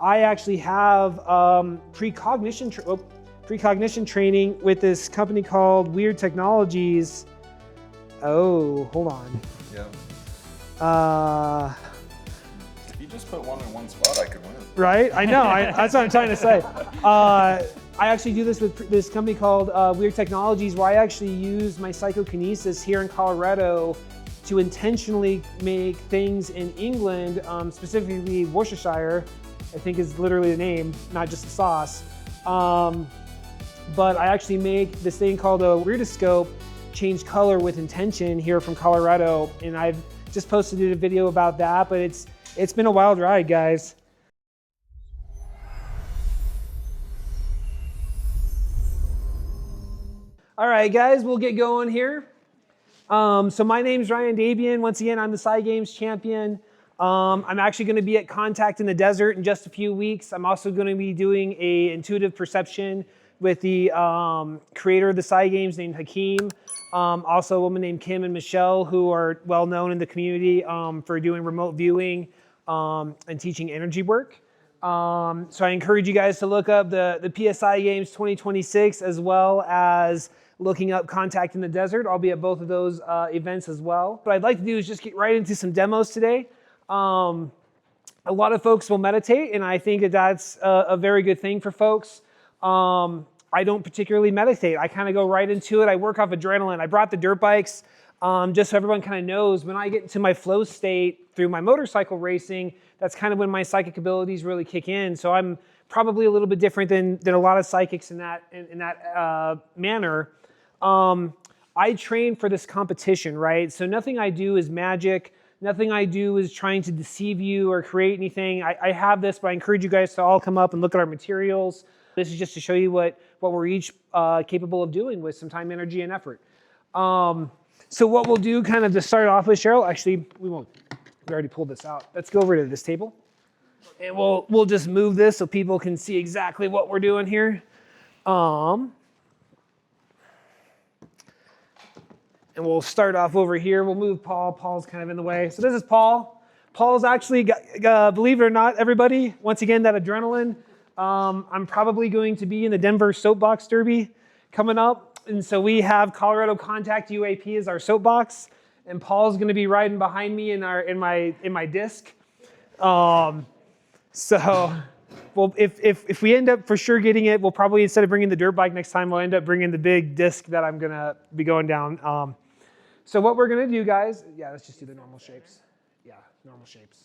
I actually have precognition training with this company called Weird Technologies. Oh, hold on. Yeah. If you just put one in one spot, I could win. Right? I know. That's what I'm trying to say. I actually do this with this company called Weird Technologies, where I actually use my psychokinesis here in Colorado to intentionally make things in England, specifically Worcestershire, I think is literally the name, not just the sauce. But I actually make this thing called a weirdoscope change color with intention here from Colorado, and I've just posted a video about that, but it's been a wild ride, guys. All right, guys, we'll get going here. So my name's Ryan Desbien. Once again, I'm the PSI Games Champion. I'm actually going to be at Contact in the Desert in just a few weeks. I'm also going to be doing a intuitive perception with the creator of the PSI Games named Hakeem. Also a woman named Kim and Michelle, who are well known in the community for doing remote viewing and teaching energy work. So I encourage you guys to look up the PSI Games 2026, as well as looking up Contact in the Desert. I'll be at both of those events as well. What I'd like to do is just get right into some demos today. A lot of folks will meditate, and I think that that's a very good thing for folks. I don't particularly meditate. I kind of go right into it. I work off adrenaline. I brought the dirt bikes just so everyone kind of knows when I get into my flow state through my motorcycle racing, that's kind of when my psychic abilities really kick in. So I'm probably a little bit different than a lot of psychics in that manner. I train for this competition, right? So nothing I do is magic. Nothing I do is trying to deceive you or create anything. I have this, but I encourage you guys to all come up and look at our materials. This is just to show you what we're each capable of doing with some time, energy, and effort. So what we'll do kind of to start off with, Cheryl, actually, we won't. We already pulled this out. Let's go over to this table. And we'll just move this so people can see exactly what we're doing here. And we'll start off over here. We'll move Paul. Paul's kind of in the way. So this is Paul. Paul's actually, believe it or not, everybody, once again, that adrenaline. I'm probably going to be in the Denver Soapbox Derby coming up. And so we have Colorado Contact UAP as our soapbox. And Paul's going to be riding behind me in my disc. So well, if we end up for sure getting it, we'll probably, instead of bringing the dirt bike next time, we'll end up bringing the big disc that I'm going to be going down. So what we're going to do, guys, yeah, let's just do the normal shapes. Yeah, normal shapes.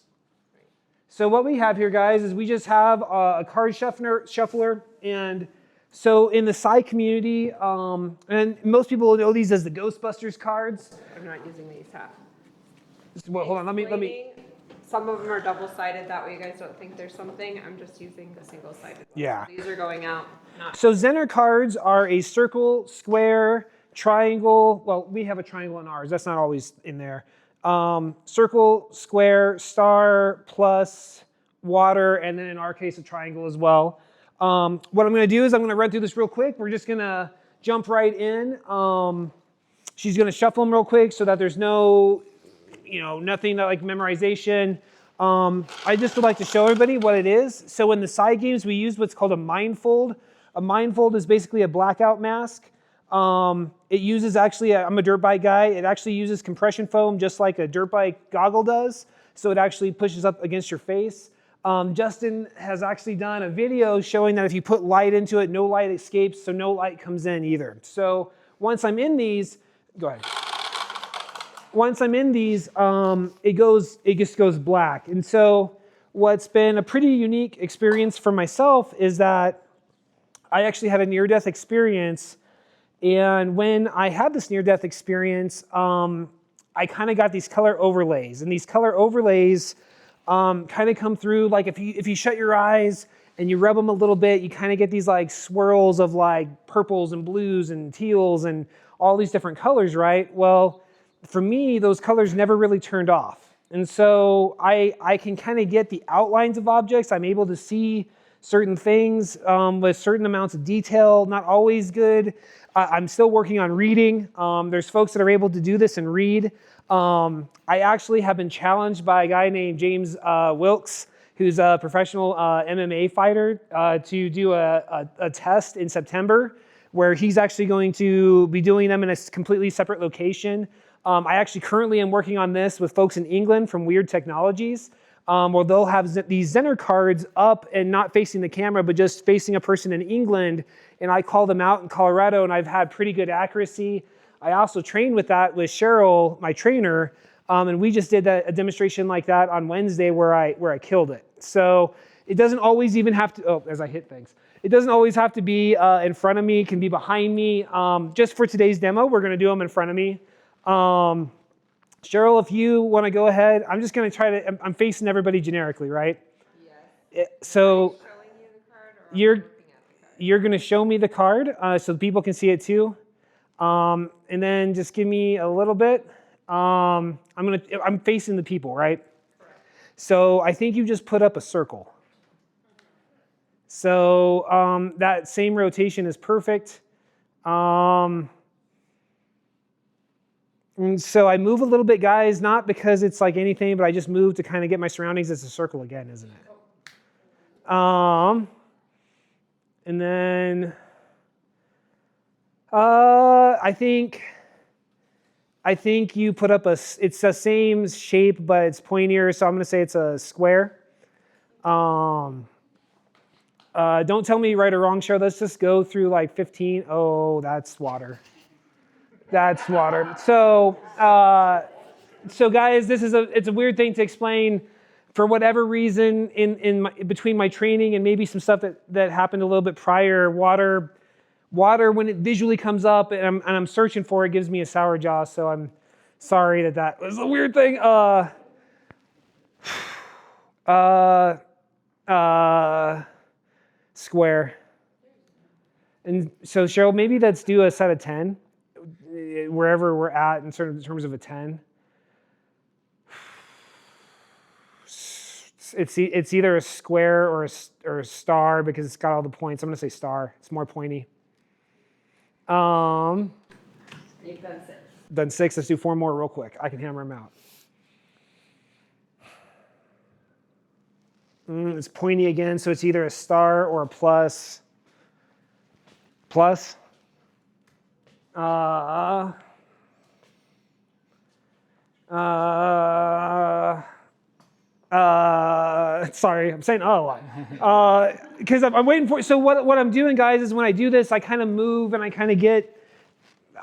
So what we have here, guys, is we just have a card shuffler. And so in the PSI community, and most people know these as the Ghostbusters cards. I'm not using these, huh? Well, hold on, let me. Some of them are double-sided, that way you guys don't think there's something. I'm just using the single-sided. Yeah. These are going out. So Zener cards are a circle, square, triangle. Well, we have a triangle in ours. That's not always in there. Circle, square, star, plus, water, and then in our case, a triangle as well. What I'm going to do is I'm going to run through this real quick. We're just going to jump right in. She's going to shuffle them real quick so that there's no, nothing like memorization. I just would like to show everybody what it is. So in the PSI games, we use what's called a Mindfold. A Mindfold is basically a blackout mask. It uses actually, I'm a dirt bike guy, it actually uses compression foam just like a dirt bike goggle does. So it actually pushes up against your face. Justin has actually done a video showing that if you put light into it, no light escapes, so no light comes in either. So once I'm in these, go ahead. Once I'm in these, it just goes black. And so what's been a pretty unique experience for myself is that I actually had a near-death experience. And when I had this near-death experience, I kind of got these color overlays. And these color overlays kind of come through, like if you shut your eyes and you rub them a little bit, you kind of get these like swirls of like purples and blues and teals and all these different colors, right? Well, for me, those colors never really turned off. And so I can kind of get the outlines of objects. I'm able to see certain things with certain amounts of detail, not always good. I'm still working on reading. There's folks that are able to do this and read. I actually have been challenged by a guy named James Wilkes. who's a professional MMA fighter, to do a test in September where he's actually going to be doing them in a completely separate location. I actually currently am working on this with folks in England from Weird Technologies, where they'll have these Zener cards up and not facing the camera, but just facing a person in England, and I call them out in Colorado, and I've had pretty good accuracy. I also trained with that with Cheryl, my trainer, and we just did a demonstration like that on Wednesday where I killed it. So it doesn't always even have to, as I hit things, it doesn't always have to be in front of me, it can be behind me. Just for today's demo, we're gonna do them in front of me. Cheryl, if you wanna go ahead, I'm just gonna try to, I'm facing everybody generically, right? Yes. So Showing you the card, or you're looking at the card? you're gonna show me the card so people can see it too. And then just give me a little bit. I'm facing the people, right? Correct. So I think you just put up a circle. So that same rotation is perfect. And so I move a little bit, guys, not because it's like anything, but I just move to kind of get my surroundings. It's a circle again, isn't it? And then I think you put up it's the same shape, but it's pointier, so I'm gonna say it's a square. Don't tell me right or wrong, Cheryl. Let's just go through like 15. Oh, that's water. That's water. So guys, it's a weird thing to explain. For whatever reason, between my training and maybe some stuff that happened a little bit prior, water when it visually comes up and I'm searching for it, gives me a sour jaw. So I'm sorry that was a weird thing. Square. And so Cheryl, maybe let's do a set of 10, wherever we're at in terms of a 10. It's either a square or a star because it's got all the points. I'm gonna say star. It's more pointy. You've done 6. Done 6. Let's do 4 more real quick. I can hammer them out. It's pointy again, so it's either a star or a plus. Plus. Sorry, I'm saying a lot. Because I'm waiting for it. So what I'm doing, guys, is when I do this, I kind of move and I kind of get,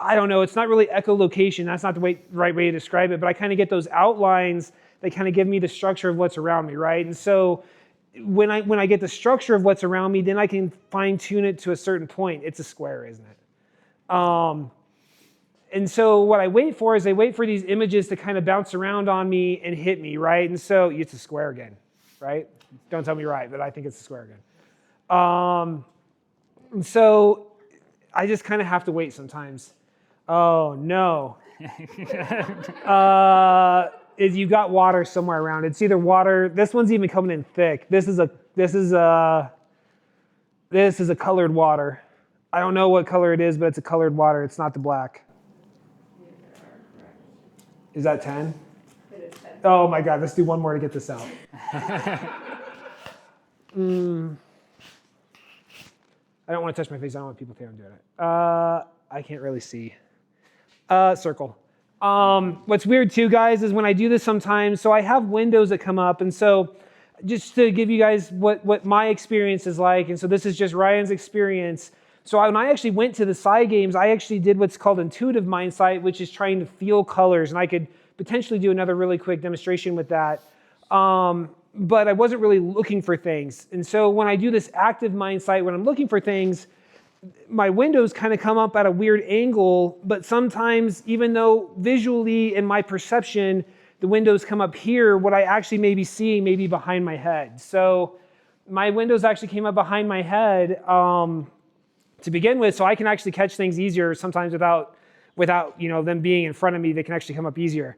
I don't know, it's not really echolocation. That's not the right way to describe it, but I kind of get those outlines. They kind of give me the structure of what's around me, right? And so when I get the structure of what's around me, then I can fine tune it to a certain point. It's a square, isn't it? And so what I wait for is I wait for these images to kind of bounce around on me and hit me, right? And so it's a square again, right? Don't tell me right, but I think it's a square again. And so I just kind of have to wait sometimes. Oh no. You got water somewhere around. It's either water. This one's even coming in thick. This is a colored water. I don't know what color it is, but it's a colored water. It's not the black. Is that 10? It is 10. Oh my God, let's do one more to get this out. I don't want to touch my face. I don't want people to think I'm doing it. I can't really see. Circle. What's weird too, guys, is when I do this sometimes, so I have windows that come up, and so just to give you guys what my experience is like, and so this is just Ryan's experience. So when I actually went to the PSI Games, I actually did what's called intuitive mindsight, which is trying to feel colors, and I could potentially do another really quick demonstration with that. But I wasn't really looking for things. And so when I do this active mindsight, when I'm looking for things, my windows kind of come up at a weird angle, but sometimes even though visually in my perception, the windows come up here, what I actually may be seeing may be behind my head. So my windows actually came up behind my head to begin with, so I can actually catch things easier sometimes without them being in front of me. They can actually come up easier.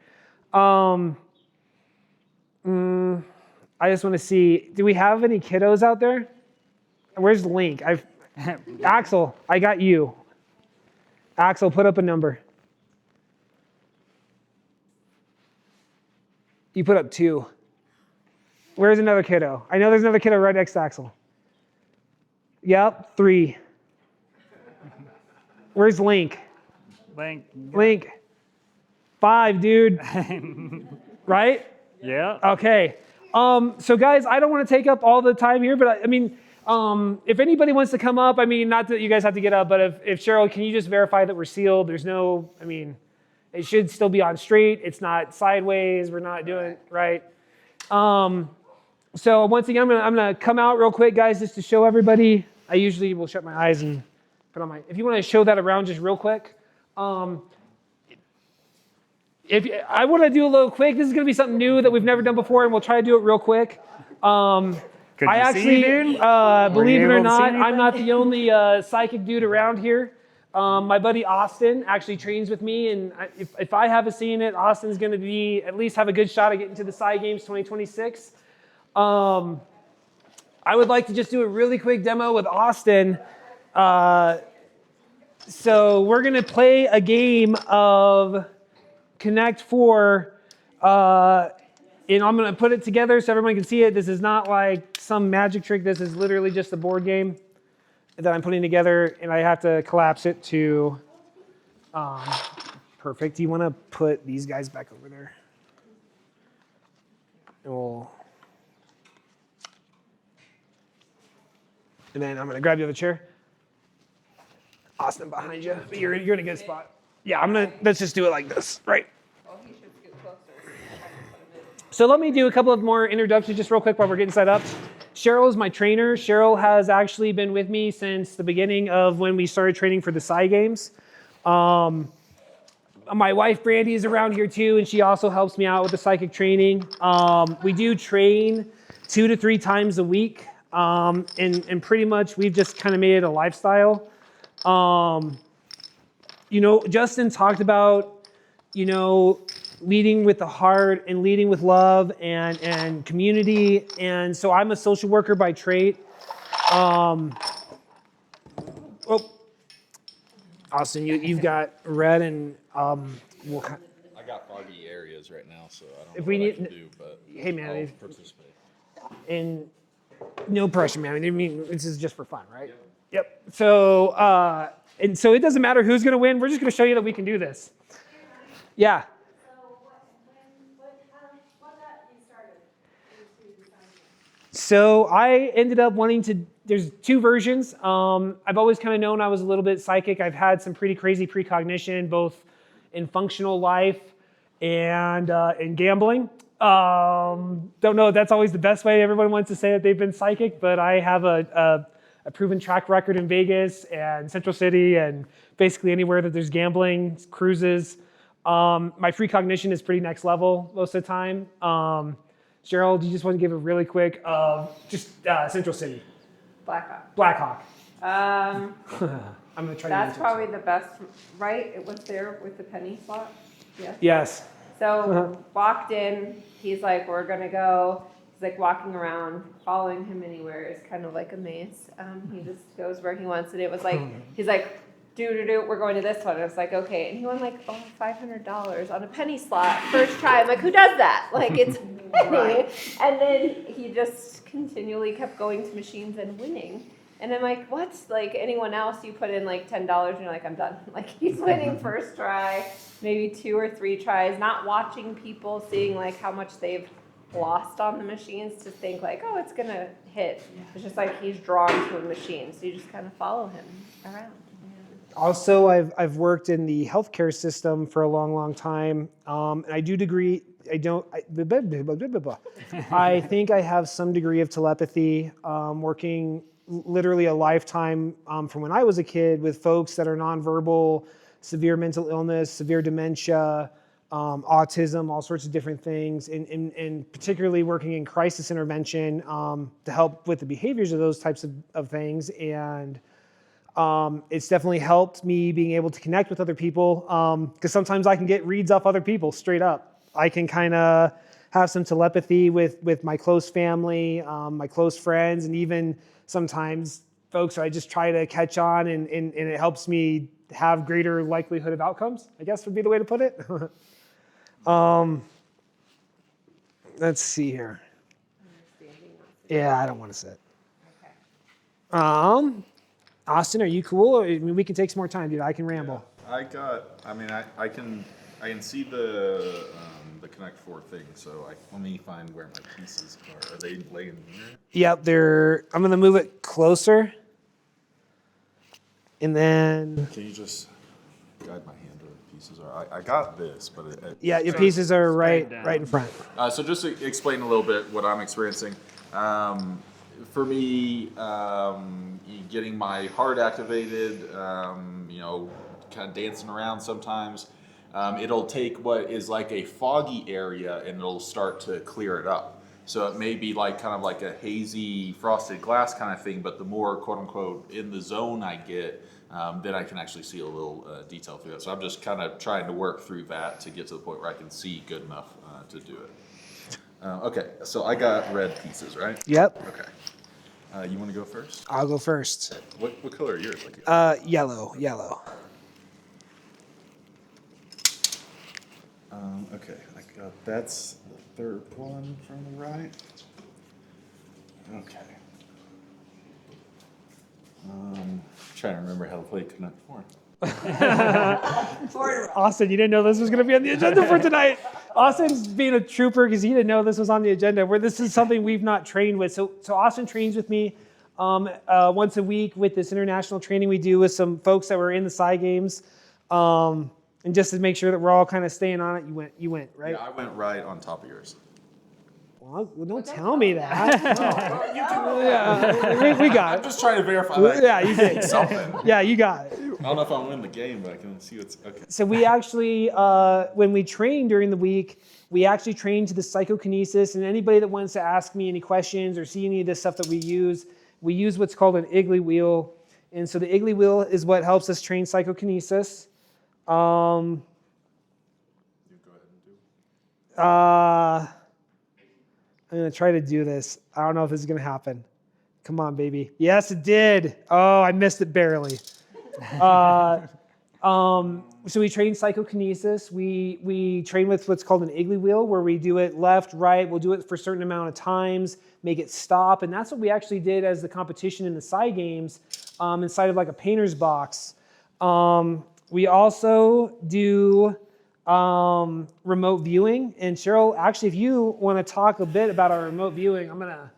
I just want to see, do we have any kiddos out there? Where's Link? Axel, I got you. Axel, put up a number. You put up 2. Where's another kiddo? I know there's another kiddo right next to Axel. Yep, 3. Where's Link? Link. 5, dude. Right? Yeah. Okay. So guys, I don't want to take up all the time here, but I mean, if anybody wants to come up, I mean, not that you guys have to get up, but if Cheryl, can you just verify that we're sealed? There's no, I mean, it should still be on straight. It's not sideways. We're not doing it right. So once again, I'm gonna come out real quick, guys, just to show everybody. I usually will shut my eyes and put on my, if you want to show that around just real quick. If I want to do a little quick, this is going to be something new that we've never done before, and we'll try to do it real quick. Could you I actually, see, dude? believe it or able to see not, I'm anything? not the only psychic dude around here. My buddy Austin actually trains with me, and if I haven't seen it, Austin's going to be at least have a good shot at getting to the PSI Games 2026. I would like to just do a really quick demo with Austin. So we're going to play a game of Connect 4, and I'm going to put it together so everyone can see it. This is not like some magic trick. This is literally just a board game that I'm putting together, and I have to collapse it to perfect. You want to put these guys back over there? And then I'm going to grab the other chair. Austin behind you. You're in a good spot. Yeah, let's just do it like this, right? Oh, he should scoot closer. So let me do a couple of more introductions just real quick while we're getting set up. Cheryl is my trainer. Cheryl has actually been with me since the beginning of when we started training for the PSI Games. My wife, Brandy, is around here too, and she also helps me out with the psychic training. We do train 2 to 3 times a week, and pretty much we've just kind of made it a lifestyle. You know, Justin talked about, you know, leading with the heart and leading with love and community. And so I'm a social worker by trade. Austin, you've got red and I got foggy areas right now, so I don't If know we what need- I can do, but hey, man, I'll if- participate. and no pressure, man. I mean, this is just for fun, right? Yep. So, and so it doesn't matter who's going to win. We're just going to show you that we can do this. Yeah. What got you started into design? So I ended up wanting to, there's 2 versions. I've always kind of known I was a little bit psychic. I've had some pretty crazy precognition, both in functional life and in gambling. Don't know if that's always the best way. Everyone wants to say that they've been psychic, but I have a proven track record in Vegas and Central City and basically anywhere that there's gambling, cruises. My precognition is pretty next level most of the time. Cheryl, do you just want to give a really quick, Central City? Blackhawk. Blackhawk. I'm gonna try. That's probably the best, right? It was there with the penny slot. Yes. Yes. So walked in. He's like, we're gonna go. He's like walking around, following him anywhere is kind of like a maze. He just goes where he wants, and it was like he's like, we're going to this one. I was like, okay, and he won like $500 on a penny slot first try. I'm like, who does that? Like it's penny. And then he just continually kept going to machines and winning. And I'm like, what? Like anyone else, you put in like $10 and you're like, I'm done. Like he's winning first try, maybe 2 or 3 tries, not watching people, seeing like how much they've lost on the machines to think like, oh, it's gonna hit. It's just like he's drawn to a machine, so you just kind of follow him around. Also, I've worked in the healthcare system for a long, long time, and I do degree. I think I have some degree of telepathy, working literally a lifetime from when I was a kid with folks that are nonverbal, severe mental illness, severe dementia, autism, all sorts of different things, and particularly working in crisis intervention to help with the behaviors of those types of things. And it's definitely helped me being able to connect with other people because sometimes I can get reads off other people straight up. I can kind of have some telepathy with my close family, my close friends, and even sometimes folks I just try to catch on, and it helps me have greater likelihood of outcomes, I guess would be the way to put it. Let's see here. Yeah, I don't want to sit. Okay. Austin, are you cool? I mean, we can take some more time, dude. I can ramble. I can see the Connect 4 thing, so let me find where my pieces are. Are they laying here? Yep, I'm gonna move it closer, and then Can you just guide my hand where the pieces are? I got this, but yeah, your pieces are right down. in front. So just to explain a little bit what I'm experiencing. For me, getting my heart activated, kind of dancing around sometimes. It'll take what is like a foggy area and it'll start to clear it up. So it may be like kind of like a hazy frosted glass kind of thing, but the more quote unquote in the zone I get, then I can actually see a little detail through it. So I'm just kind of trying to work through that to get to the point where I can see good enough to do it. Okay, so I got red pieces, right? Yep, Okay. You want to go first? I'll go first. What color are yours? Like, Yellow. okay, that's the third one from the right. Okay. Trying to remember how to play Connect 4. Austin, you didn't know this was going to be on the agenda for tonight. Austin's being a trooper because he didn't know this was on the agenda. Where this is something we've not trained with. So Austin trains with me once a week with this international training we do with some folks that were in the PSI Games. And just to make sure that we're all kind of staying on it, you went right. Yeah, I went right on top of yours. Well, don't tell me that. You can, we got I'm it. just trying to verify that. Yeah, you did. Something. Yeah, you got it. I don't know if I'll win the game, but I can see what's okay. So we actually, when we train during the week, we actually train to the psychokinesis. And anybody that wants to ask me any questions or see any of this stuff that we use what's called an Igley wheel. And so the Igley wheel is what helps us train psychokinesis. You go ahead and do. I'm going to try to do this. I don't know if this is going to happen. Come on, baby. Yes, it did. Oh, I missed it barely. So we train psychokinesis. We train with what's called an Igley wheel, where we do it left, right. We'll do it for a certain amount of times, make it stop. And that's what we actually did as the competition in the PSI Games inside of like a painter's box. We also do remote viewing. And Cheryl, actually, if you want to talk a bit about our remote viewing, I'm going to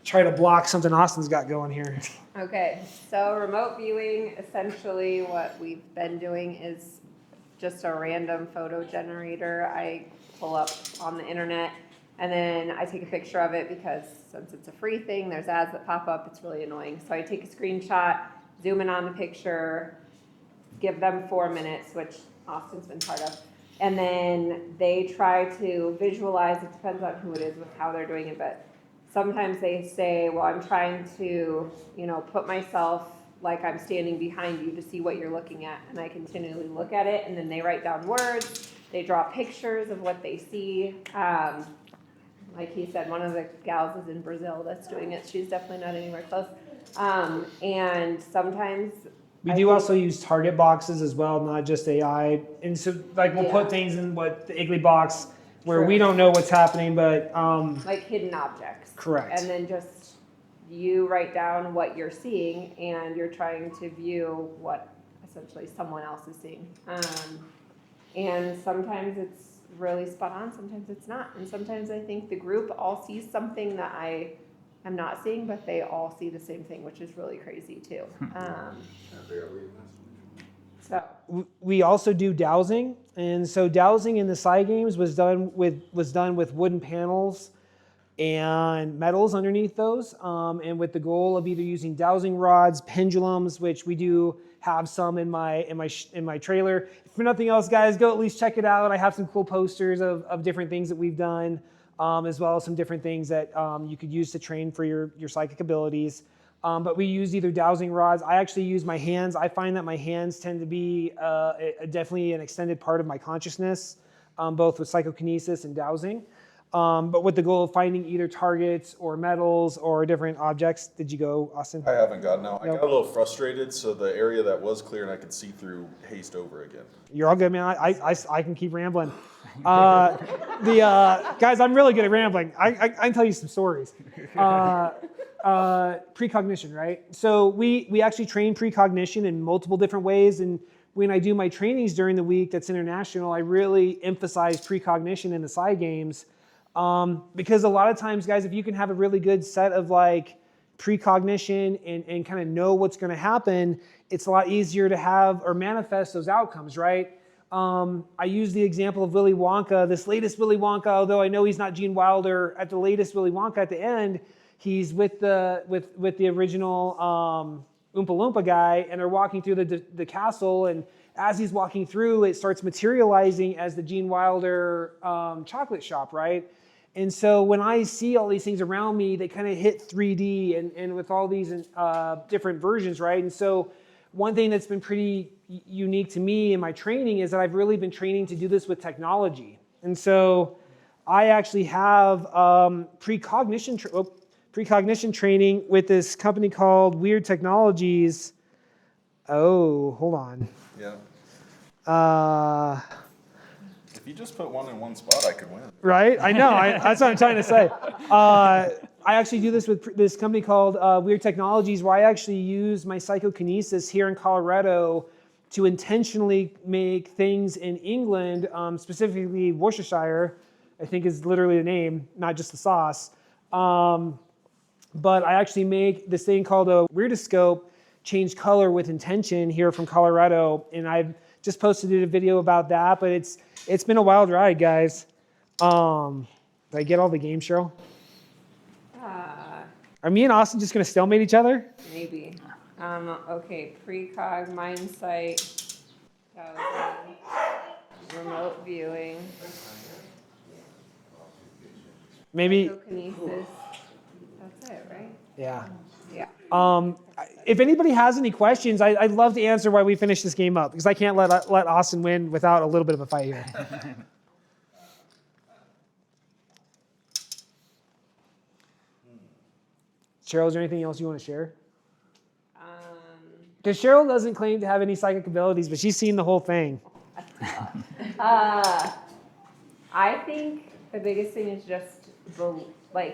try to block something Austin's got going here. Okay, so remote viewing, essentially what we've been doing is just a random photo generator I pull up on the internet, and then I take a picture of it because since it's a free thing, there's ads that pop up, it's really annoying. So I take a screenshot, zoom in on the picture, give them 4 minutes, which Austin's been part of, and then they try to visualize, it depends on who it is with how they're doing it, but sometimes they say, well, I'm trying to, put myself like I'm standing behind you to see what you're looking at. And I continually look at it, and then they write down words. They draw pictures of what they see. Like he said, one of the gals is in Brazil that's doing it. She's definitely not anywhere close. And sometimes We do also use target boxes as well, not just AI. And so we'll put things in what the Igley box where we don't know what's happening, but like hidden objects. Correct. And then just you write down what you're seeing, and you're trying to view what essentially someone else is seeing. And sometimes it's really spot on, sometimes it's not. And sometimes I think the group all sees something that I am not seeing, but they all see the same thing, which is really crazy too. So we also do dowsing, and so dowsing in the PSI Games was done with wooden panels and metals underneath those, and with the goal of either using dowsing rods, pendulums, which we do have some in my trailer. If for nothing else, guys, go at least check it out. I have some cool posters of different things that we've done, as well as some different things that you could use to train for your psychic abilities. But we use either dowsing rods. I actually use my hands. I find that my hands tend to be definitely an extended part of my consciousness, both with psychokinesis and dowsing. but with the goal of finding either targets or metals or different objects. Did you go, Austin? I haven't gotten out. I Nope. got a little frustrated, so the area that was clear and I could see through hazed over again. You're all good, man. I can keep rambling. Guys, I'm really good at rambling. I can tell you some stories. Precognition, right? So we actually train precognition in multiple different ways, and when I do my trainings during the week that's international, I really emphasize precognition in the PSI games, because a lot of times, guys, if you can have a really good set of like precognition and kind of know what's going to happen, it's a lot easier to have or manifest those outcomes, right? I use the example of Willy Wonka, this latest Willy Wonka, although I know he's not Gene Wilder at the latest Willy Wonka at the end, he's with the original Oompa Loompa guy, and they're walking through the castle, and as he's walking through, it starts materializing as the Gene Wilder chocolate shop, right? And so when I see all these things around me, they kind of hit 3D and with all these different versions, right? And so one thing that's been pretty unique to me in my training is that I've really been training to do this with technology. And so I actually have precognition training with this company called Weird Technologies. Oh, hold on. Yeah. Uh, If you just put one in one spot, I could win. right? I know. That's what I'm trying to say. I actually do this with this company called Weird Technologies, where I actually use my psychokinesis here in Colorado to intentionally make things in England, specifically Worcestershire, I think is literally the name, not just the sauce. But I actually make this thing called a weirdoscope change color with intention here from Colorado, and I've just posted a video about that, but it's been a wild ride, guys. Did I get all the games, Cheryl? Are me and Austin just gonna stalemate each other? Maybe. Okay, precog, Mindsight, remote viewing, Maybe. psychokinesis. That's it, right? Yeah. Yeah. If anybody has any questions, I'd love to answer why we finished this game up, because I can't let Austin win without a little bit of a fight here. Cheryl, is there anything else you want to share? Because Cheryl doesn't claim to have any psychic abilities, but she's seen the whole thing. I think the biggest thing is just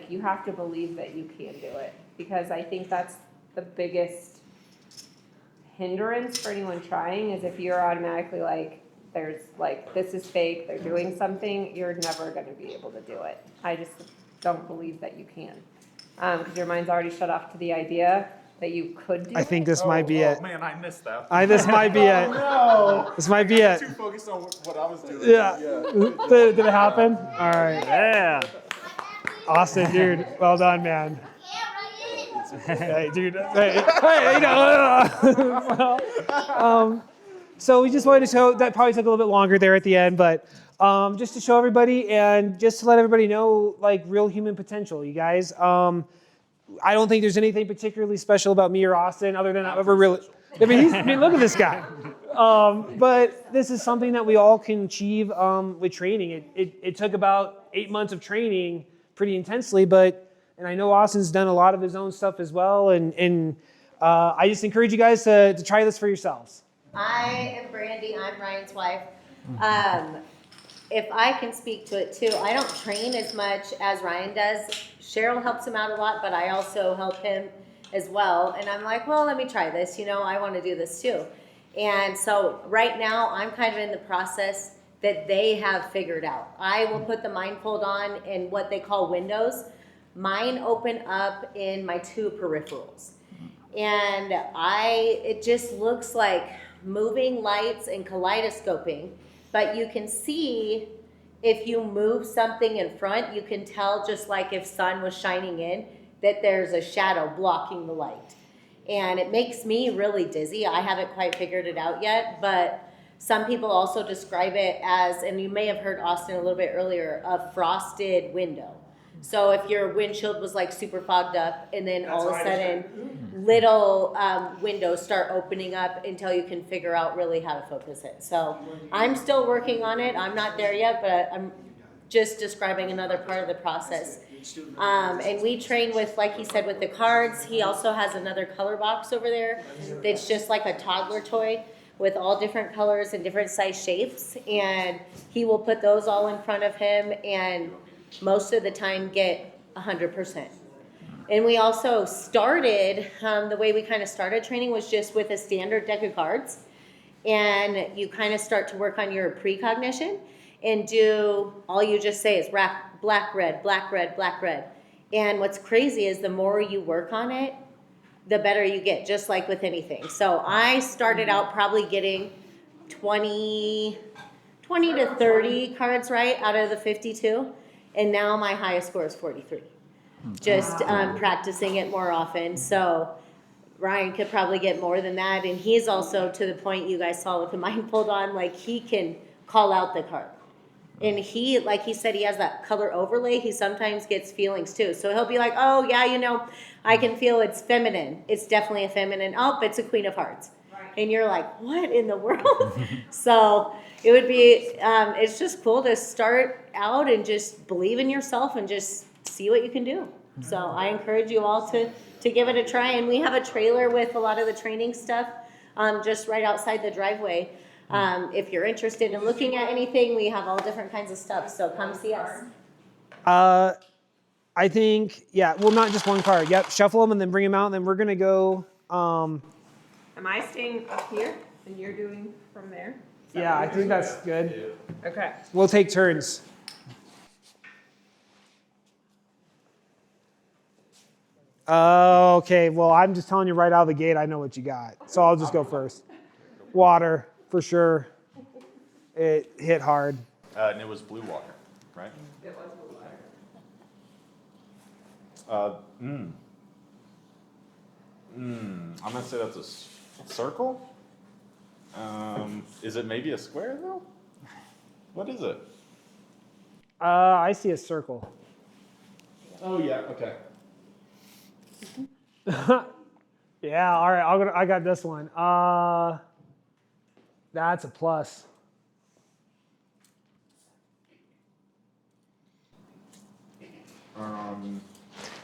you have to believe that you can do it, because I think that's the biggest hindrance for anyone trying, is if you're automatically like, there's like, this is fake, they're doing something, you're never going to be able to do it. I just don't believe that you can, because your mind's already shut off to the idea that you could do it. I think this might be it. Oh man, I missed that. This might be it. No. This might be it. Too focused on what I was doing. Yeah. Did it happen? All right. Yeah. Austin, dude, well done, man. Hey, dude. Hey, so we just wanted to show, that probably took a little bit longer there at the end, but just to show everybody and just to let everybody know, like, real human potential, you guys. I don't think there's anything particularly special about me or Austin other than we're really, I mean, look at this guy. But this is something that we all can achieve with training. It took about 8 months of training pretty intensely, and I know Austin's done a lot of his own stuff as well, and I just encourage you guys to try this for yourselves. I am Brandy. I'm Ryan's wife. If I can speak to it too, I don't train as much as Ryan does. Cheryl helps him out a lot, but I also help him as well. And I'm like, well, let me try this. I want to do this too. And so right now I'm kind of in the process that they have figured out. I will put the Mindfold on in what they call windows. Mine open up in my two peripherals. And it just looks like moving lights and kaleidoscoping, but you can see if you move something in front, you can tell, just like if sun was shining in, that there's a shadow blocking the light. And it makes me really dizzy. I haven't quite figured it out yet, but some people also describe it as, and you may have heard Austin a little bit earlier, a frosted window. So if your windshield was like super fogged up, and then all of a sudden little windows start opening up until you can figure out really how to focus it. So I'm still working on it. I'm not there yet, but just describing another part of the process. And we train with, like he said, with the cards. He also has another color box over there that's just like a toddler toy with all different colors and different size shapes. And he will put those all in front of him and most of the time get 100%. And we also started, the way we kind of started training was just with a standard deck of cards. And you kind of start to work on your precognition and do, all you just say is black, red, black, red, black, red. And what's crazy is the more you work on it, the better you get, just like with anything. So I started out probably getting 20 to 30 cards right out of the 52. And now my highest score is 43. Just practicing it more often. So Ryan could probably get more than that. And he's also to the point you guys saw with the Mindfold on, like he can call out the card. And he, like he said, he has that color overlay. He sometimes gets feelings too. So he'll be like, oh yeah, you know, I can feel it's feminine. It's definitely a feminine. Oh, it's a Queen of Hearts. Right. And you're like, what in the world? So it would be, it's just cool to start out and just believe in yourself and just see what you can do. So I encourage you all to give it a try. And we have a trailer with a lot of the training stuff just right outside the driveway. If you're interested in looking at anything, we have all different kinds of stuff. So come see us. I think, yeah, well, not just one card. Yep, shuffle them and then bring them out. And then we're going to go. Am I staying up here and you're doing from there? Yeah, I think that's good. Okay. We'll take turns. Okay, well, I'm just telling you right out of the gate, I know what you got. So I'll just go first. Water, for sure. It hit hard. And it was blue water, right? It was blue water. I'm gonna say that's a circle. Is it maybe a square though? What is it? I see a circle. Oh yeah, okay. Yeah, all right, I got this one. That's a plus.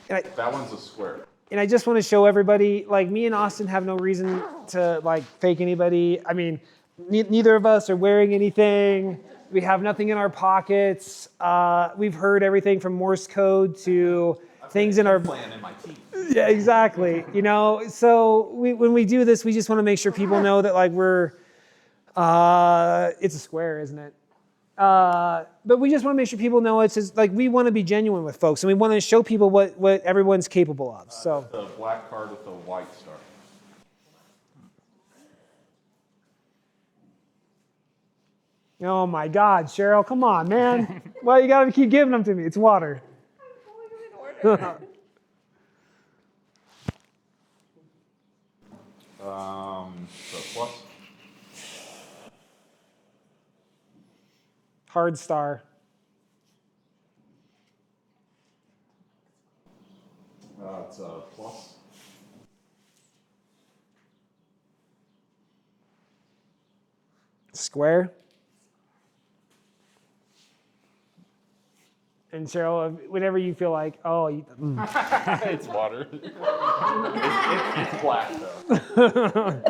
That one's a square. And I just want to show everybody, like me and Austin have no reason to like fake anybody. I mean, neither of us are wearing anything. We have nothing in our pockets. We've heard everything from Morse code to things in our plan in my teeth. Yeah, exactly. You know, so when we do this, we just want to make sure people know that like we're, it's a square, isn't it? But we just want to make sure people know it's just, like we want to be genuine with folks and we want to show people what everyone's capable of. So the black card with the white star. Oh my God, Cheryl, come on, man. Well, you got to keep giving them to me. It's water. So plus. Hard star. It's a plus. Square. And Cheryl, whenever you feel like, oh, It's water. It's black though.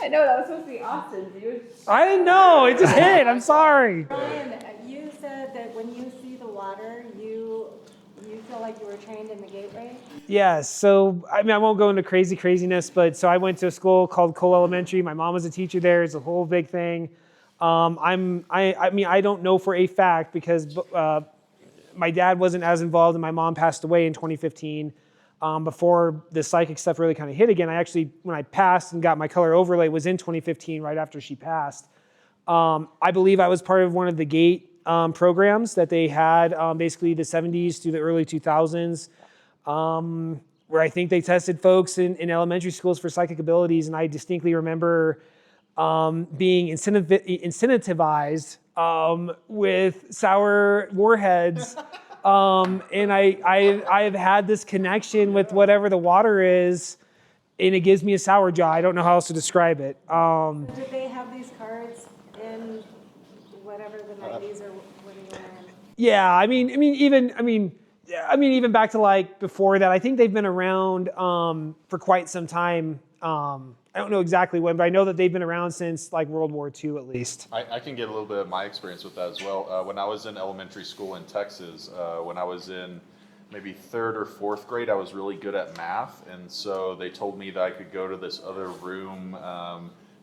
I know that was supposed to be Austin, dude. I didn't know. It just hit. I'm sorry. Ryan, you said that when you see the water, you feel like you were trained in the gateway? Yeah, so I mean, I won't go into craziness, but so I went to a school called Cole Elementary. My mom was a teacher there. It's a whole big thing. I mean, I don't know for a fact because my dad wasn't as involved and my mom passed away in 2015. Before the psychic stuff really kind of hit again. I actually, when I passed and got my color overlay, was in 2015, right after she passed. I believe I was part of one of the GATE programs that they had, basically the 70s through the early 2000s, where I think they tested folks in elementary schools for psychic abilities. And I distinctly remember being incentivized with sour warheads. And I've had this connection with whatever the water is, and it gives me a sour jaw. I don't know how else to describe it. So did they have these cards in whatever the 90s or what do you Yeah, even back to like before that, I think they've been around for quite some time. I don't know exactly when, but I know that they've been around since like World War II at least. I can get a little bit of my experience with that as well. When I was in elementary school in Texas, when I was in maybe 3rd or 4th grade, I was really good at math. And so they told me that I could go to this other room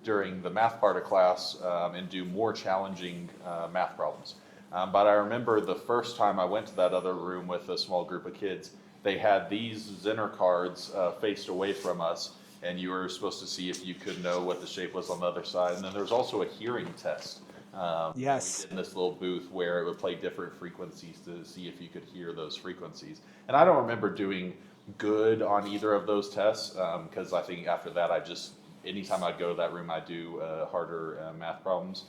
during the math part of class and do more challenging math problems. But I remember the first time I went to that other room with a small group of kids, they had these Zinner cards faced away from us, and you were supposed to see if you could know what the shape was on the other side. And then there was also a hearing test. Yes. We did in this little booth where it would play different frequencies to see if you could hear those frequencies. And I don't remember doing good on either of those tests because I think after that anytime I'd go to that room, I'd do harder math problems.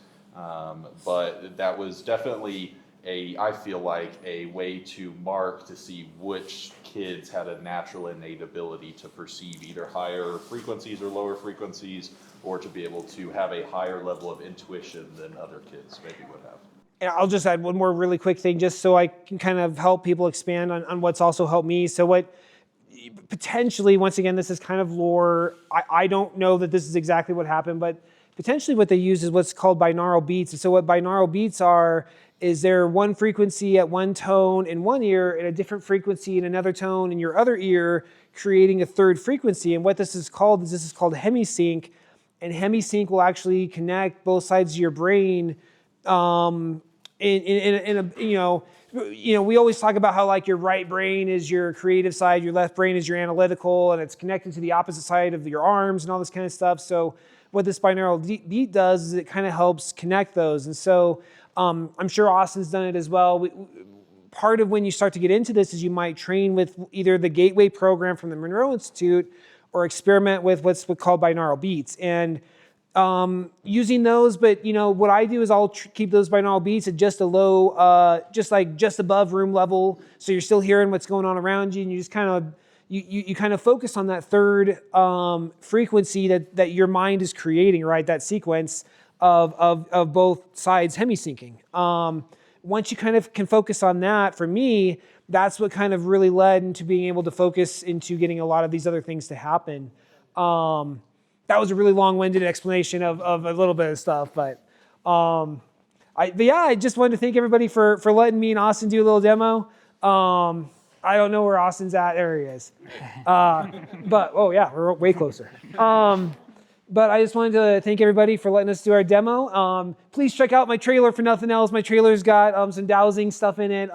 But that was definitely I feel like a way to mark to see which kids had a natural innate ability to perceive either higher frequencies or lower frequencies, or to be able to have a higher level of intuition than other kids maybe would have. And I'll just add one more really quick thing just so I can kind of help people expand on what's also helped me. So what potentially, once again, this is kind of lore. I don't know that this is exactly what happened, but potentially what they use is what's called binaural beats. And so what binaural beats are is they're one frequency at one tone in one ear and a different frequency in another tone in your other ear, creating a third frequency. And what this is called hemisync. And hemisync will actually connect both sides of your brain in a we always talk about how like your right brain is your creative side, your left brain is your analytical, and it's connected to the opposite side of your arms and all this kind of stuff. So what this binaural beat does is it kind of helps connect those. And so I'm sure Austin's done it as well. Part of when you start to get into this is you might train with either the Gateway program from the Monroe Institute or experiment with what's called binaural beats. And using those, but what I do is I'll keep those binaural beats at just a low, just above room level, so you're still hearing what's going on around you, and you just kind of you kind of focus on that third frequency that your mind is creating, right? That sequence of both sides hemisyncing. Once you kind of can focus on that, for me, that's what kind of really led into being able to focus into getting a lot of these other things to happen. That was a really long-winded explanation of a little bit of stuff, but I just wanted to thank everybody for letting me and Austin do a little demo. I don't know where Austin's at. There he is. But oh yeah, we're way closer. But I just wanted to thank everybody for letting us do our demo. Please check out my trailer for nothing else. My trailer's got some dowsing stuff in it.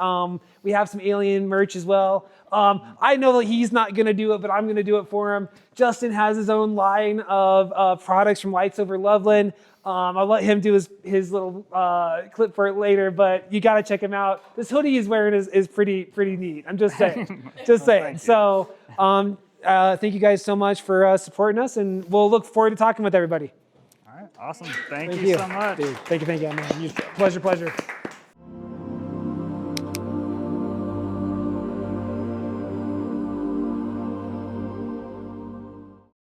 We have some alien merch as well. I know that he's not going to do it, but I'm going to do it for him. Justin has his own line of products from Lights Over Loveland. I'll let him do his little clip for it later, but you got to check him out. This hoodie he's wearing is pretty neat. I'm just saying. Just saying. So thank you guys so much for supporting us, and we'll look forward to talking with everybody. All right, awesome. Thank you so much. Dude, thank you, man. Pleasure.